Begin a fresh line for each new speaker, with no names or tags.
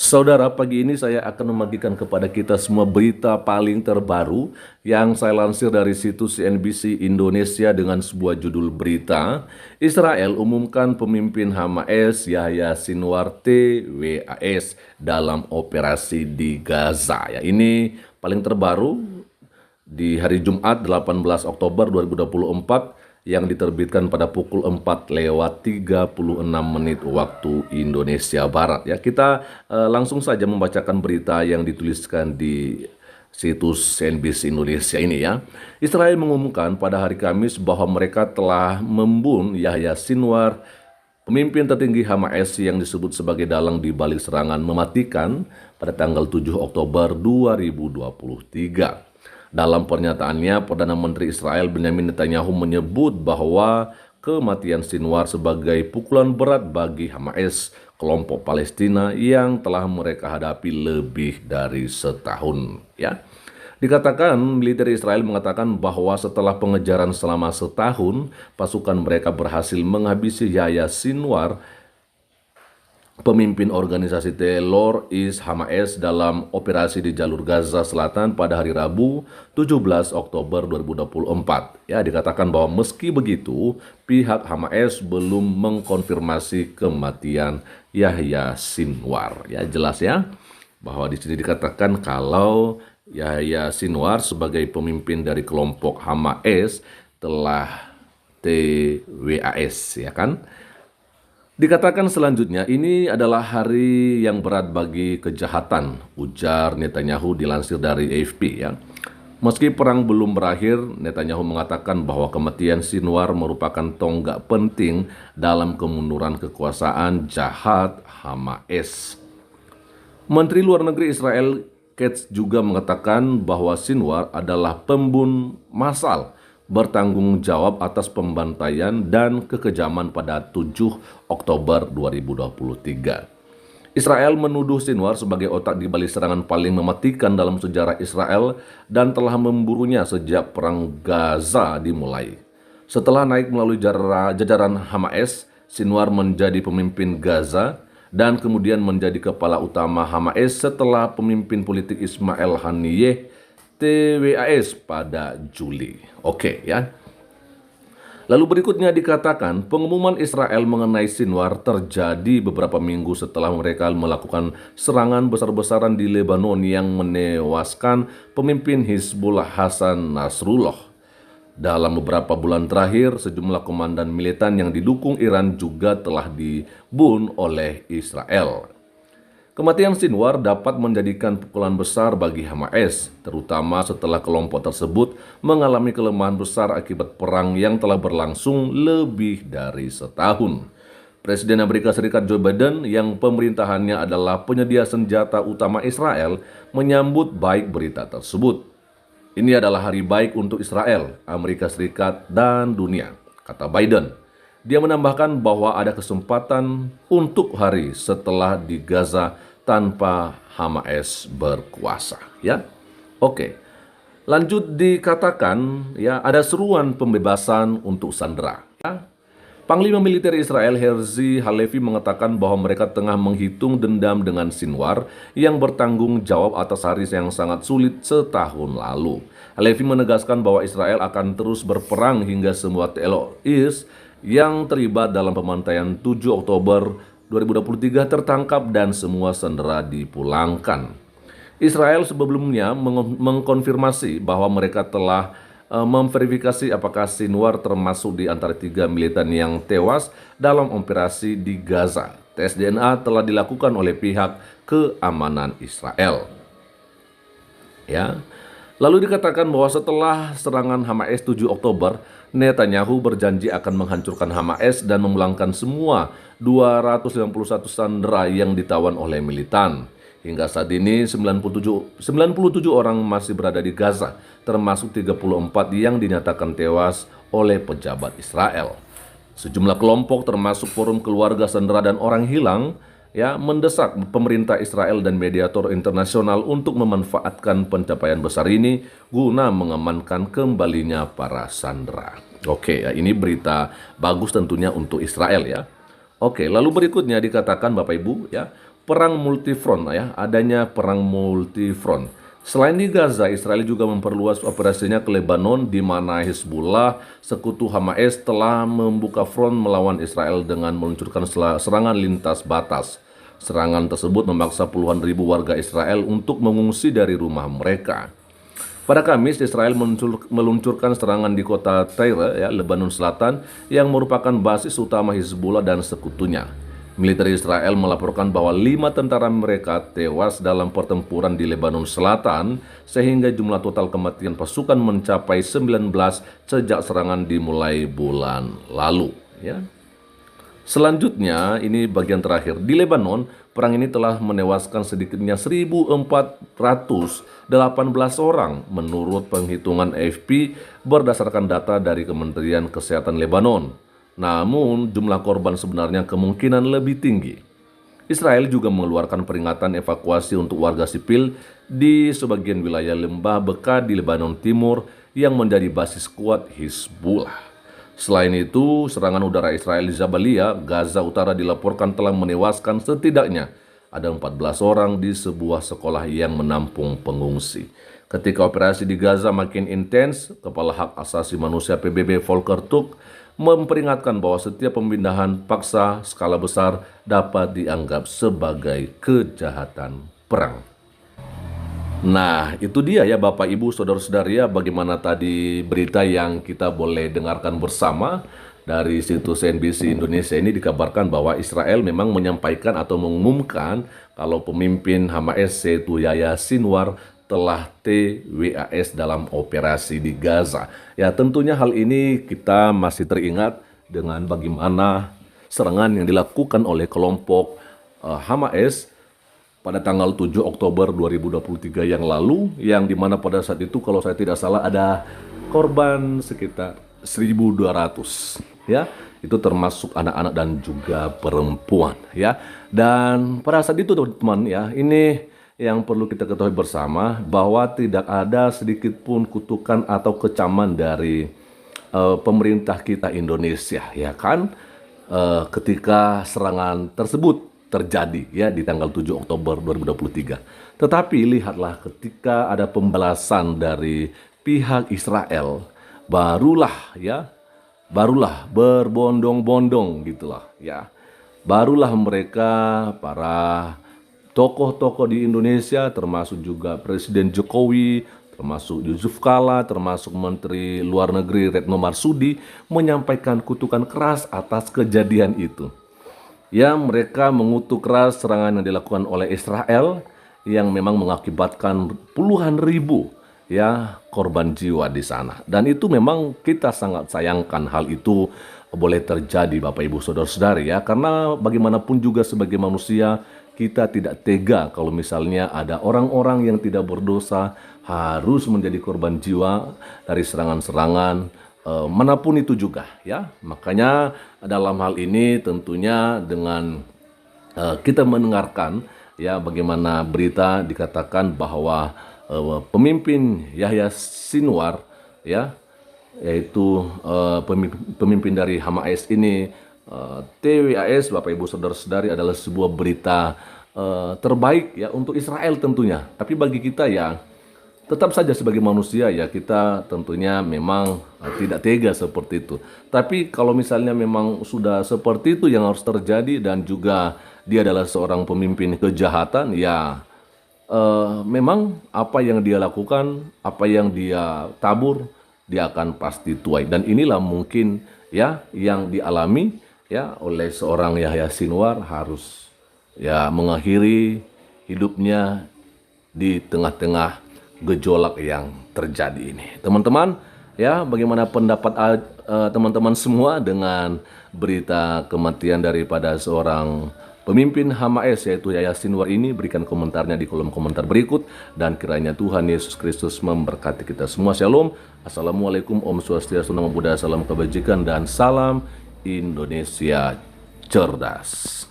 Saudara, pagi ini saya akan membagikan kepada kita semua berita paling terbaru yang saya lansir dari situs CNBC Indonesia dengan sebuah judul berita, Israel umumkan pemimpin Hamas Yahya Sinwar TWAS dalam operasi di Gaza. Ya, ini paling terbaru di hari Jumat 18 Oktober 2024 yang diterbitkan pada pukul 4:36 waktu Indonesia Barat. Ya, kita langsung saja membacakan berita yang dituliskan di situs CNBC Indonesia ini ya. Israel mengumumkan pada hari Kamis bahwa mereka telah membunuh Yahya Sinwar, pemimpin tertinggi Hamas yang disebut sebagai dalang di balik serangan mematikan pada tanggal 7 Oktober 2023. Dalam pernyataannya, Perdana Menteri Israel Benjamin Netanyahu menyebut bahwa kematian Sinwar sebagai pukulan berat bagi Hamas, kelompok Palestina yang telah mereka hadapi lebih dari setahun. Ya, dikatakan militer Israel mengatakan bahwa setelah pengejaran selama setahun, pasukan mereka berhasil menghabisi Yahya Sinwar, pemimpin organisasi teroris Hamas dalam operasi di jalur Gaza Selatan pada hari Rabu 17 Oktober 2024. Ya, dikatakan bahwa meski begitu, pihak Hamas belum mengkonfirmasi kematian Yahya Sinwar. Ya, jelas ya bahwa di sini dikatakan kalau Yahya Sinwar sebagai pemimpin dari kelompok Hamas telah TWAS, ya kan? Dikatakan selanjutnya, ini adalah hari yang berat bagi kejahatan, ujar Netanyahu dilansir dari AFP ya. Meski perang belum berakhir, Netanyahu mengatakan bahwa kematian Sinwar merupakan tonggak penting dalam kemunduran kekuasaan jahat Hamas. Menteri Luar Negeri Israel Katz juga mengatakan bahwa Sinwar adalah pembunuh massal bertanggung jawab atas pembantaian dan kekejaman pada 7 Oktober 2023. Israel menuduh Sinwar sebagai otak di balik serangan paling mematikan dalam sejarah Israel dan telah memburunya sejak perang Gaza dimulai. Setelah naik melalui jajaran Hamas, Sinwar menjadi pemimpin Gaza dan kemudian menjadi kepala utama Hamas setelah pemimpin politik Ismail Haniyeh TWAS pada Juli. Oke ya. Lalu berikutnya dikatakan pengumuman Israel mengenai Sinwar terjadi beberapa minggu setelah mereka melakukan serangan besar-besaran di Lebanon yang menewaskan pemimpin Hizbullah Hasan Nasrullah. Dalam beberapa bulan terakhir, sejumlah komandan militer yang didukung Iran juga telah dibunuh oleh Israel. Kematian Sinwar dapat menjadikan pukulan besar bagi Hamas, terutama setelah kelompok tersebut mengalami kelemahan besar akibat perang yang telah berlangsung lebih dari setahun. Presiden Amerika Serikat Joe Biden yang pemerintahannya adalah penyedia senjata utama Israel menyambut baik berita tersebut. Ini adalah hari baik untuk Israel, Amerika Serikat, dan dunia, kata Biden. Dia menambahkan bahwa ada kesempatan untuk hari setelah di Gaza tanpa Hamas berkuasa, ya. Oke. Lanjut dikatakan ya ada seruan pembebasan untuk sandera. Ya. Panglima militer Israel Herzi Halevi mengatakan bahwa mereka tengah menghitung dendam dengan Sinwar yang bertanggung jawab atas hari yang sangat sulit setahun lalu. Halevi menegaskan bahwa Israel akan terus berperang hingga semua teroris yang terlibat dalam pembantaian 7 Oktober 2023 tertangkap dan semua sandera dipulangkan. Israel sebelumnya mengkonfirmasi bahwa mereka telah memverifikasi apakah Sinwar termasuk di antara 3 militer yang tewas dalam operasi di Gaza. Tes DNA telah dilakukan oleh pihak keamanan Israel. Ya. Lalu dikatakan bahwa setelah serangan Hamas 7 Oktober, Netanyahu berjanji akan menghancurkan Hamas dan memulangkan semua 251 sandera yang ditawan oleh militan. Hingga saat ini 97 orang masih berada di Gaza, termasuk 34 yang dinyatakan tewas oleh pejabat Israel. Sejumlah kelompok termasuk Forum Keluarga Sandera dan Orang Hilang ya mendesak pemerintah Israel dan mediator internasional untuk memanfaatkan pencapaian besar ini guna mengamankan kembalinya para sandera. Oke, ya, ini berita bagus tentunya untuk Israel ya. Oke, lalu berikutnya dikatakan Bapak Ibu ya, perang multifront ya, adanya perang multifront. Selain di Gaza, Israel juga memperluas operasinya ke Lebanon, di mana Hizbullah, sekutu Hamas, telah membuka front melawan Israel dengan meluncurkan serangan lintas batas. Serangan tersebut memaksa puluhan ribu warga Israel untuk mengungsi dari rumah mereka. Pada Kamis, Israel meluncurkan serangan di kota Tyre, ya, Lebanon Selatan, yang merupakan basis utama Hizbullah dan sekutunya. Militer Israel melaporkan bahwa 5 tentara mereka tewas dalam pertempuran di Lebanon Selatan, sehingga jumlah total kematian pasukan mencapai 19 sejak serangan dimulai bulan lalu. Ya. Selanjutnya, ini bagian terakhir. Di Lebanon, perang ini telah menewaskan sedikitnya 1.418 orang menurut penghitungan AFP berdasarkan data dari Kementerian Kesehatan Lebanon. Namun, jumlah korban sebenarnya kemungkinan lebih tinggi. Israel juga mengeluarkan peringatan evakuasi untuk warga sipil di sebagian wilayah lembah Beka di Lebanon Timur yang menjadi basis kuat Hizbullah. Selain itu, serangan udara Israel di Jabalia, Gaza Utara dilaporkan telah menewaskan setidaknya ada 14 orang di sebuah sekolah yang menampung pengungsi. Ketika operasi di Gaza makin intens, Kepala Hak Asasi Manusia PBB Volker Turk memperingatkan bahwa setiap pemindahan paksa skala besar dapat dianggap sebagai kejahatan perang. Nah, itu dia ya Bapak Ibu Saudara-saudari ya, bagaimana tadi berita yang kita boleh dengarkan bersama dari situs CNBC Indonesia. Ini dikabarkan bahwa Israel memang menyampaikan atau mengumumkan kalau pemimpin Hamas yaitu Yahya Sinwar telah TWAS dalam operasi di Gaza. Ya, tentunya hal ini kita masih teringat dengan bagaimana serangan yang dilakukan oleh kelompok Hamas pada tanggal 7 Oktober 2023 yang lalu, yang dimana pada saat itu kalau saya tidak salah ada korban sekitar 1.200 ya, itu termasuk anak-anak dan juga perempuan ya. Dan pada saat itu teman-teman ya, ini yang perlu kita ketahui bersama bahwa tidak ada sedikit pun kutukan atau kecaman dari pemerintah kita Indonesia ya kan, ketika serangan tersebut terjadi ya di tanggal 7 Oktober 2023. Tetapi lihatlah ketika ada pembalasan dari pihak Israel, barulah berbondong-bondong gitulah ya. Barulah mereka, para tokoh-tokoh di Indonesia, termasuk juga Presiden Jokowi, termasuk Yusuf Kala, termasuk Menteri Luar Negeri Retno Marsudi, menyampaikan kutukan keras atas kejadian itu. Ya, mereka mengutuk keras serangan yang dilakukan oleh Israel yang memang mengakibatkan puluhan ribu ya korban jiwa di sana. Dan itu memang kita sangat sayangkan hal itu boleh terjadi Bapak Ibu Saudara-saudari ya, karena bagaimanapun juga sebagai manusia kita tidak tega kalau misalnya ada orang-orang yang tidak berdosa harus menjadi korban jiwa dari serangan-serangan manapun itu juga ya. Makanya dalam hal ini tentunya dengan kita mendengarkan ya bagaimana berita dikatakan bahwa pemimpin Yahya Sinwar ya, yaitu pemimpin dari Hamas ini, TWAS Bapak Ibu Saudara-saudari, adalah sebuah berita terbaik ya untuk Israel tentunya. Tapi bagi kita ya tetap saja sebagai manusia ya kita tentunya memang tidak tega seperti itu. Tapi kalau misalnya memang sudah seperti itu yang harus terjadi dan juga dia adalah seorang pemimpin kejahatan ya, memang apa yang dia lakukan, apa yang dia tabur, dia akan pasti tuai. Dan inilah mungkin ya yang dialami ya oleh seorang Yahya Sinwar, harus ya mengakhiri hidupnya di tengah-tengah gejolak yang terjadi ini. Teman-teman ya, bagaimana pendapat teman-teman semua dengan berita kematian daripada seorang pemimpin Hamas yaitu Yahya Sinwar ini? Berikan komentarnya di kolom komentar berikut, dan kiranya Tuhan Yesus Kristus memberkati kita semua. Shalom. Assalamualaikum, Om Swastiastu, Namo Buddhaya, salam kebajikan, dan salam Indonesia cerdas.